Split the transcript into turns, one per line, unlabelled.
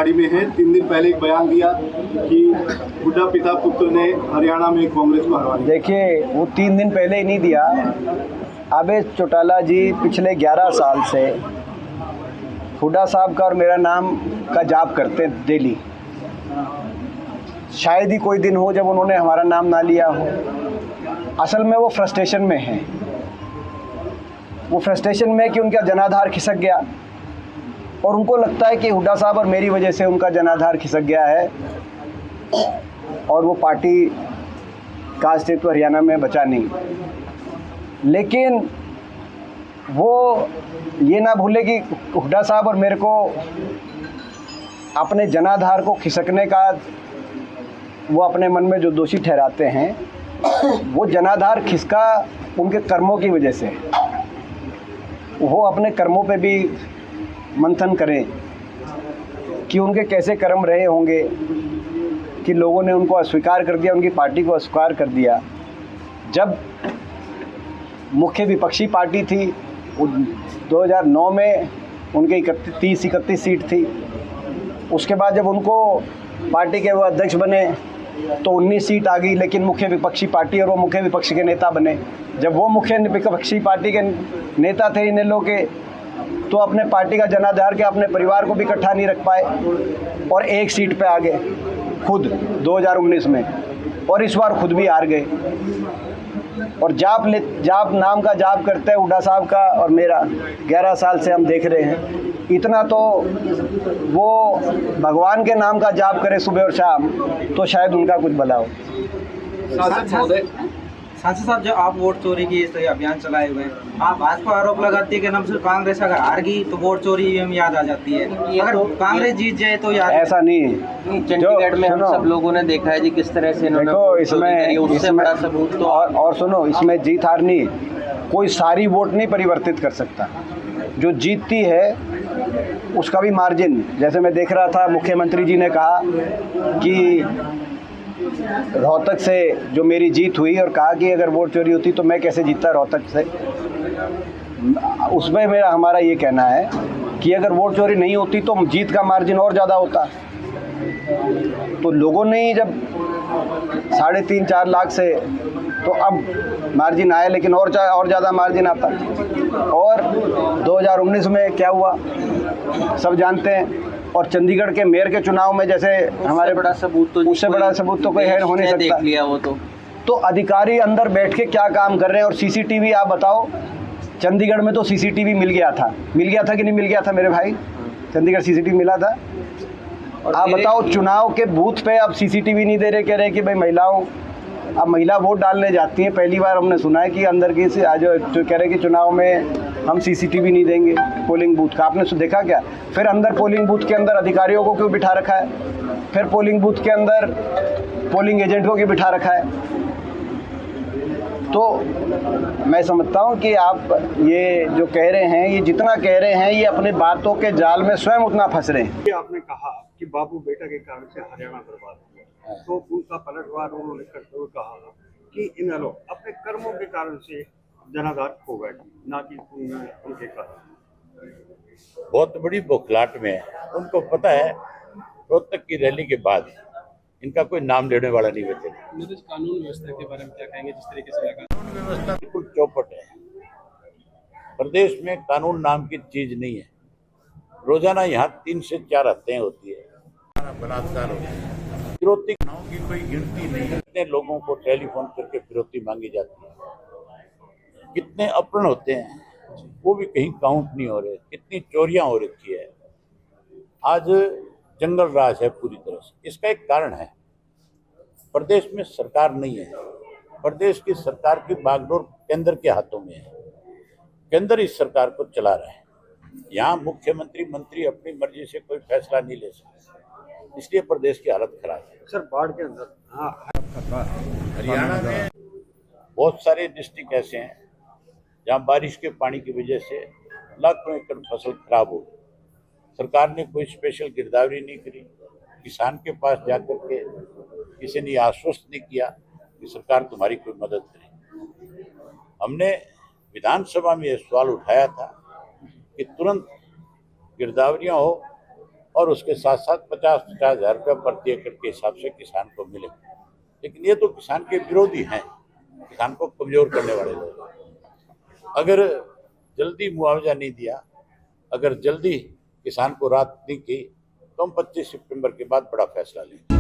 गाड़ी में हैं। 3 दिन पहले एक बयान दिया कि हुड्डा पिता पुत्र ने हरियाणा में कांग्रेस को हरा दिया।
देखिए, वो 3 दिन पहले ही नहीं दिया। अबे चौटाला जी पिछले 11 साल से हुड्डा साहब का और मेरा नाम का जाप करते डेली। शायद ही कोई दिन हो जब उन्होंने हमारा नाम ना लिया हो। असल में वो फ्रस्ट्रेशन में हैं। वो फ्रस्ट्रेशन में कि उनका जनाधार खिसक गया और उनको लगता है कि हुड्डा साहब और मेरी वजह से उनका जनाधार खिसक गया है और वो पार्टी का अस्तित्व हरियाणा में बचा नहीं। लेकिन वो ये ना भूले कि हुड्डा साहब और मेरे को अपने जनाधार को खिसकने का वो अपने मन में जो दोषी ठहराते हैं, वो जनाधार खिसका उनके कर्मों की वजह से। वो अपने कर्मों पे भी मंथन करें कि उनके कैसे कर्म रहे होंगे कि लोगों ने उनको अस्वीकार कर दिया, उनकी पार्टी को अस्वीकार कर दिया। जब मुख्य विपक्षी पार्टी थी 2009 में उनके 30-31 सीट थी। उसके बाद जब उनको पार्टी के वो अध्यक्ष बने तो 19 सीट आ गई, लेकिन मुख्य विपक्षी पार्टी और वो मुख्य विपक्ष के नेता बने। जब वो मुख्य विपक्षी पार्टी के नेता थे इनेलो के, तो अपने पार्टी का जनाधार के अपने परिवार को भी इकट्ठा नहीं रख पाए और 1 सीट पे आ गए खुद 2019 में, और इस बार खुद भी हार गए। और जाप नाम का जाप करते हैं हुड्डा साहब का और मेरा 11 साल से हम देख रहे हैं। इतना तो वो भगवान के नाम का जाप करे सुबह और शाम तो शायद उनका कुछ भला हो।
सांसद साहब, जो आप वोट चोरी की इस अभियान चलाए हुए हैं, आप भाजपा आरोप लगाती है कि नाम से कांग्रेस अगर हार गई तो वोट चोरी में याद आ जाती है, अगर कांग्रेस जीत जाए तो याद।
ऐसा नहीं है।
चंडीगढ़ में हम सब लोगों ने देखा है जी किस तरह से इन्होंने
देखो इसमें
बड़ा सबूत तो
और सुनो, इसमें जीत हार नहीं, कोई सारी वोट नहीं परिवर्तित कर सकता। जो जीतती है उसका भी मार्जिन, जैसे मैं देख रहा था मुख्यमंत्री जी ने कहा कि रोहतक से जो मेरी जीत हुई और कहा कि अगर वोट चोरी होती तो मैं कैसे जीतता रोहतक से। उसमें हमारा ये कहना है कि अगर वोट चोरी नहीं होती तो जीत का मार्जिन और ज़्यादा होता। तो लोगों ने ही जब 3.5-4 लाख से, तो अब मार्जिन आया, लेकिन और ज़्यादा मार्जिन आता। और 2019 में क्या हुआ सब जानते हैं। और चंडीगढ़ के मेयर के चुनाव में जैसे हमारे
बड़ा सबूत तो
उससे बड़ा सबूत तो कोई है हो नहीं सकता।
देख लिया वो तो
अधिकारी अंदर बैठ के क्या काम कर रहे हैं। और सीसीटीवी आप बताओ, चंडीगढ़ में तो सीसीटीवी मिल गया था कि नहीं मिल गया था मेरे भाई? चंडीगढ़ सीसीटीवी मिला था। आप बताओ, चुनाव के बूथ पे अब सीसीटीवी नहीं दे रहे, कह रहे कि भाई महिलाओं, अब महिला वोट डालने जाती हैं। पहली बार हमने सुना है कि अंदर की से आज जो कह रहे कि चुनाव में हम सीसीटीवी नहीं देंगे पोलिंग बूथ का। आपने देखा क्या? फिर अंदर पोलिंग बूथ के अंदर अधिकारियों को क्यों बिठा रखा है? फिर पोलिंग बूथ के अंदर पोलिंग एजेंट को क्यों बिठा रखा है? तो मैं समझता हूँ कि आप ये जो कह रहे हैं, ये जितना कह रहे हैं, ये अपने बातों के जाल में स्वयं उतना फंस रहे हैं।
आपने कहा कि बाबू बेटा के कारण से हरियाणा बर्बाद हुआ, तो उनका पलटवार उन्होंने करते हुए कहा कि इन लोग अपने कर्मों के कारण से जनाधार खो गए, ना कि उनके कारण।
बहुत बड़ी बौखलाहट में है। उनको पता है रोहतक की रैली के बाद इनका कोई नाम लेने वाला नहीं बचेगा।
कानून व्यवस्था के बारे में क्या कहेंगे? जिस तरीके से लगा
कानून व्यवस्था बिल्कुल चौपट है। प्रदेश में कानून नाम की चीज नहीं है। रोजाना यहाँ 3 से 4 हत्याएं होती है, बलात्कार होता है, फिरौती की कोई गिनती नहीं है। कितने लोगों को टेलीफोन करके फिरौती मांगी जाती है, कितने अपहरण होते हैं वो भी कहीं काउंट नहीं हो रहे, कितनी चोरियां हो रखी है। आज जंगल राज है पूरी तरह से। इसका एक कारण है, प्रदेश में सरकार नहीं है। प्रदेश की सरकार की बागडोर केंद्र के हाथों में है। केंद्र इस सरकार को चला रहा है। यहाँ मुख्यमंत्री मंत्री अपनी मर्जी से कोई फैसला नहीं ले सकते, इसलिए प्रदेश की हालत खराब है।
सर, बाढ़ के अंदर
हरियाणा में बहुत सारे डिस्ट्रिक्ट ऐसे हैं जहाँ बारिश के पानी की वजह से लाखों एकड़ फसल खराब हो गई। सरकार ने कोई स्पेशल गिरदावरी नहीं करी, किसान के पास जाकर के किसी ने आश्वस्त नहीं किया कि सरकार तुम्हारी कोई मदद करे। हमने विधानसभा में यह सवाल उठाया था कि तुरंत गिरदावरियां हो और उसके साथ साथ 50-50 हजार रुपये प्रति एकड़ के हिसाब से किसान को मिले। लेकिन ये तो किसान के विरोधी हैं, किसान को कमजोर करने वाले लोग हैं। अगर जल्दी मुआवजा नहीं दिया, अगर जल्दी किसान को राहत नहीं की, तो हम 25 सितंबर के बाद बड़ा फैसला लेंगे।